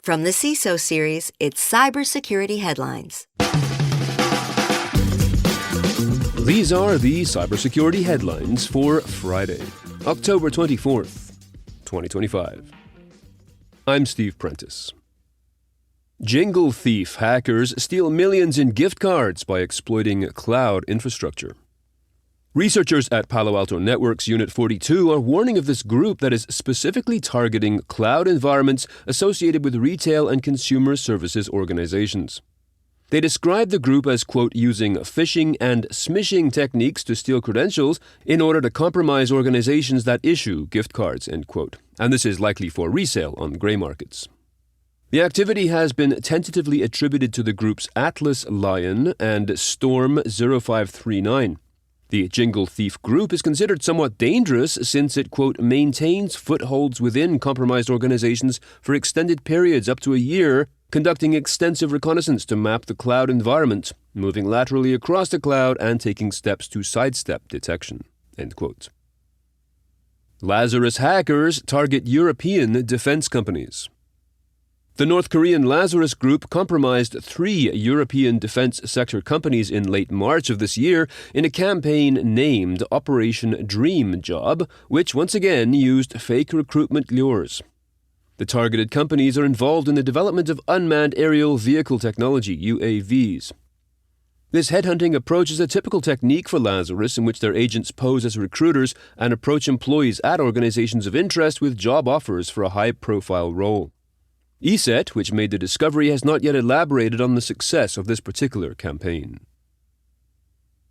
From the CISO series, it's Cybersecurity Headlines. These are the cybersecurity headlines for Friday, October 24th, 2025. I'm Steve Prentice. Jingle Thief hackers steal millions in gift cards by exploiting cloud infrastructure. Researchers at Palo Alto Network's Unit 42 are warning of this group that is specifically targeting cloud environments associated with retail and consumer services organizations. They describe the group as, quote, using phishing and smishing techniques to steal credentials in order to compromise organizations that issue gift cards, end quote. And this is likely for resale on gray markets. The activity has been tentatively attributed to the groups Atlas Lion and Storm 0539. The Jingle Thief group is considered somewhat dangerous since it, quote, maintains footholds within compromised organizations for extended periods up to a year, conducting extensive reconnaissance to map the cloud environment, moving laterally across the cloud and taking steps to sidestep detection, end quote. Lazarus hackers target European defense companies. The North Korean Lazarus group compromised 3 European defense sector companies in late March of this year in a campaign named Operation Dream Job, which once again used fake recruitment lures. The targeted companies are involved in the development of unmanned aerial vehicle technology, UAVs. This headhunting approach is a typical technique for Lazarus in which their agents pose as recruiters and approach employees at organizations of interest with job offers for a high-profile role. ESET, which made the discovery, has not yet elaborated on the success of this particular campaign.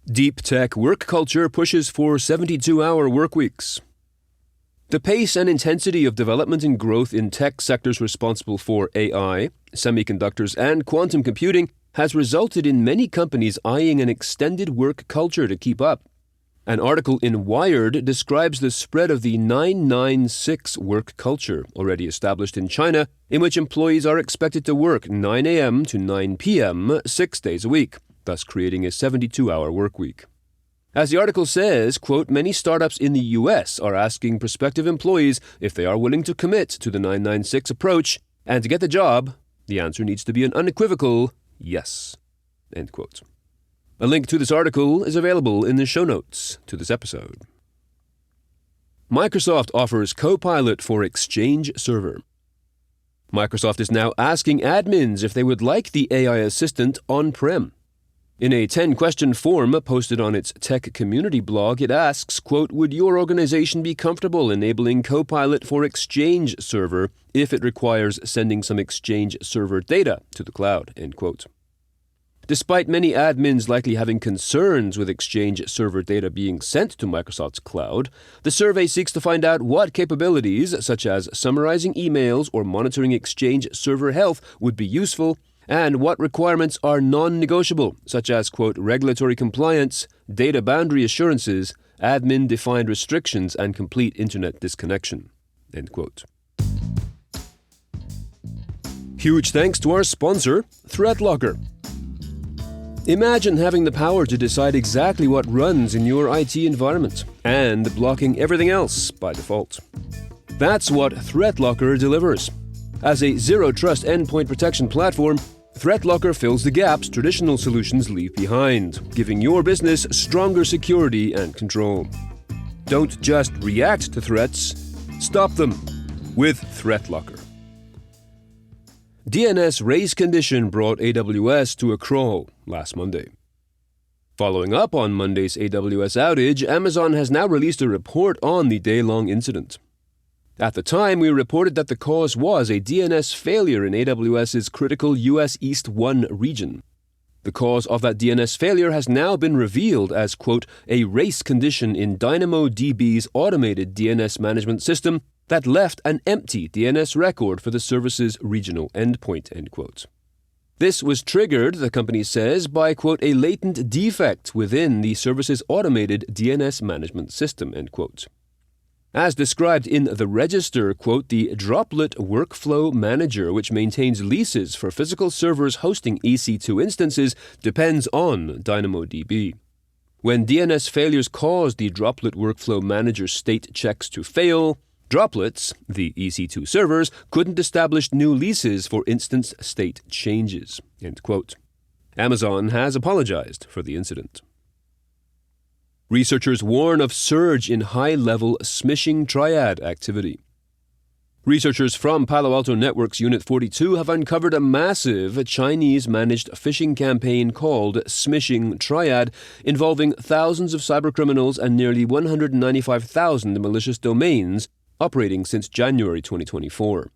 Deep tech work culture pushes for 72-hour workweeks. The pace and intensity of development and growth in tech sectors responsible for AI, semiconductors, and quantum computing has resulted in many companies eyeing an extended work culture to keep up. An article in Wired describes the spread of the 996 work culture, already established in China, in which employees are expected to work 9 a.m. to 9 p.m. 6 days a week, thus creating a 72-hour work week. As the article says, quote, many startups in the U.S. are asking prospective employees if they are willing to commit to the 996 approach, and to get the job, the answer needs to be an unequivocal yes, end quote. A link to this article is available in the show notes to this episode. Microsoft offers Copilot for Exchange Server. Microsoft is now asking admins if they would like the AI assistant on-prem. In a 10-question form posted on its tech community blog, it asks, quote, would your organization be comfortable enabling Copilot for Exchange Server if it requires sending some Exchange Server data to the cloud, end quote. Despite many admins likely having concerns with Exchange Server data being sent to Microsoft's cloud, the survey seeks to find out what capabilities, such as summarizing emails or monitoring Exchange Server health, would be useful, and what requirements are non-negotiable, such as, quote, regulatory compliance, data boundary assurances, admin-defined restrictions, and complete internet disconnection, end quote. Huge thanks to our sponsor, ThreatLocker. Imagine having the power to decide exactly what runs in your IT environment and blocking everything else by default. That's what ThreatLocker delivers. As a zero-trust endpoint protection platform, ThreatLocker fills the gaps traditional solutions leave behind, giving your business stronger security and control. Don't just react to threats, stop them with ThreatLocker. DNS race condition brought AWS to a crawl last Monday. Following up on Monday's AWS outage, Amazon has now released a report on the day-long incident. At the time, we reported that the cause was a DNS failure in AWS's critical US East 1 region. The cause of that DNS failure has now been revealed as, quote, a race condition in DynamoDB's automated DNS management system that left an empty DNS record for the service's regional endpoint, end quote. This was triggered, the company says, by, quote, a latent defect within the service's automated DNS management system, end quote. As described in the register, quote, the Droplet Workflow Manager, which maintains leases for physical servers hosting EC2 instances, depends on DynamoDB. When DNS failures cause the Droplet Workflow Manager state checks to fail, Droplets, the EC2 servers, couldn't establish new leases for instance state changes. End quote. Amazon has apologized for the incident. Researchers warn of surge in high-level smishing triad activity. Researchers from Palo Alto Network's Unit 42 have uncovered a massive Chinese-managed phishing campaign called Smishing Triad, involving thousands of cybercriminals and nearly 195,000 malicious domains operating since January 2024.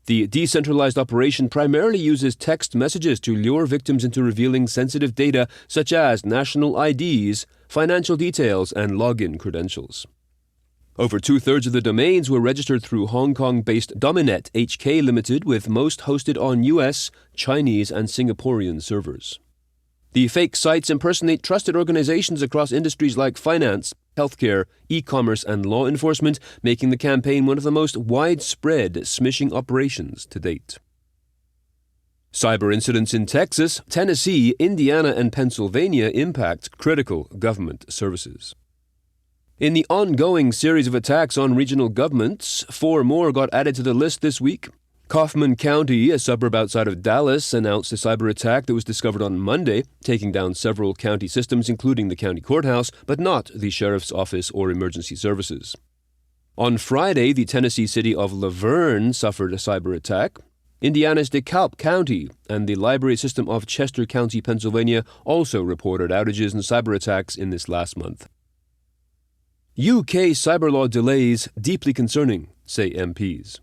The decentralized operation primarily uses text messages to lure victims into revealing sensitive data such as national IDs, financial details, and login credentials. Over two-thirds of the domains were registered through Hong Kong-based Dominet HK Limited, with most hosted on US, Chinese, and Singaporean servers. The fake sites impersonate trusted organizations across industries like finance, healthcare, e-commerce, and law enforcement, making the campaign one of the most widespread smishing operations to date. Cyber incidents in Texas, Tennessee, Indiana, and Pennsylvania impact critical government services. In the ongoing series of attacks on regional governments, 4 more got added to the list this week. Kaufman County, a suburb outside of Dallas, announced a cyber attack that was discovered on Monday, taking down several county systems, including the county courthouse, but not the sheriff's office or emergency services. On Friday, the Tennessee city of Laverne suffered a cyber attack. Indiana's DeKalb County and the library system of Chester County, Pennsylvania, also reported outages and cyber attacks in this last month. UK cyber law delays deeply concerning, say MPs.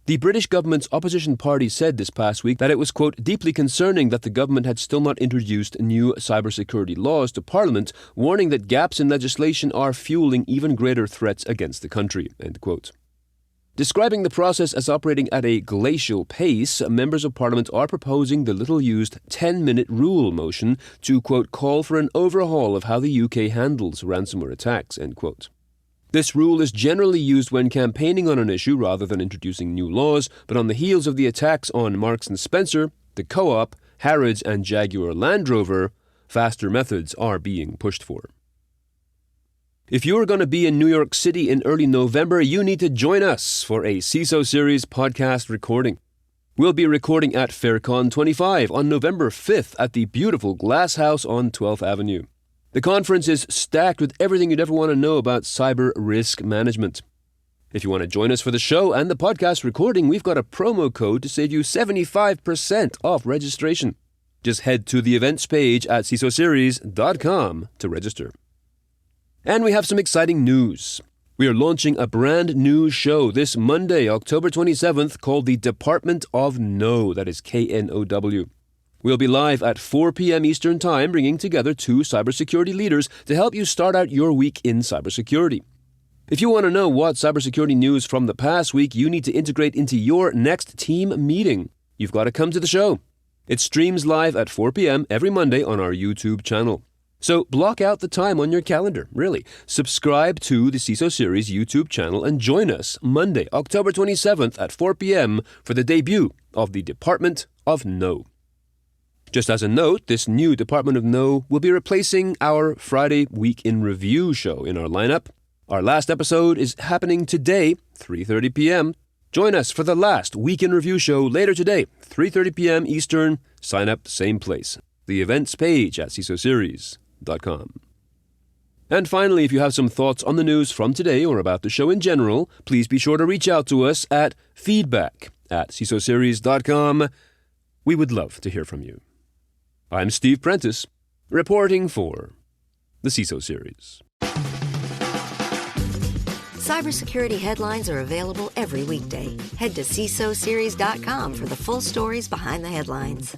The British government's opposition party said this past week that it was, quote, deeply concerning that the government had still not introduced new cybersecurity laws to Parliament, warning that gaps in legislation are fueling even greater threats against the country, end quote. Describing the process as operating at a glacial pace, members of Parliament are proposing the little-used 10-minute rule motion to, quote, call for an overhaul of how the UK handles ransomware attacks, end quote. This rule is generally used when campaigning on an issue rather than introducing new laws, but on the heels of the attacks on Marks & Spencer, the Co-op, Harrods, and Jaguar Land Rover, faster methods are being pushed for. If you're going to be in New York City in early November, you need to join us for a CISO Series podcast recording. We'll be recording at FairCon 25 on November 5th at the beautiful Glass House on 12th Avenue. The conference is stacked with everything you'd ever want to know about cyber risk management. If you want to join us for the show and the podcast recording, we've got a promo code to save you 75% off registration. Just head to the events page at cisoseries.com to register. And we have some exciting news. We are launching a brand new show this Monday, October 27th, called the Department of Know, that is KNOW. We'll be live at 4 p.m. Eastern Time, bringing together 2 cybersecurity leaders to help you start out your week in cybersecurity. If you want to know what cybersecurity news from the past week you need to integrate into your next team meeting, you've got to come to the show. It streams live at 4 p.m. every Monday on our YouTube channel. So block out the time on your calendar, really. Subscribe to the CISO Series YouTube channel and join us Monday, October 27th at 4 p.m. for the debut of the Department of Know. Just as a note, this new Department of Know will be replacing our Friday Week in Review show in our lineup. Our last episode is happening today, 3:30 p.m. Join us for the last Week in Review show later today, 3:30 p.m. Eastern. Sign up, same place. The events page at cisoseries.com. And finally, if you have some thoughts on the news from today or about the show in general, please be sure to reach out to us at feedback@cisoseries.com. We would love to hear from you. I'm Steve Prentice, reporting for the CISO Series. Cybersecurity headlines are available every weekday. Head to cisoseries.com for the full stories behind the headlines.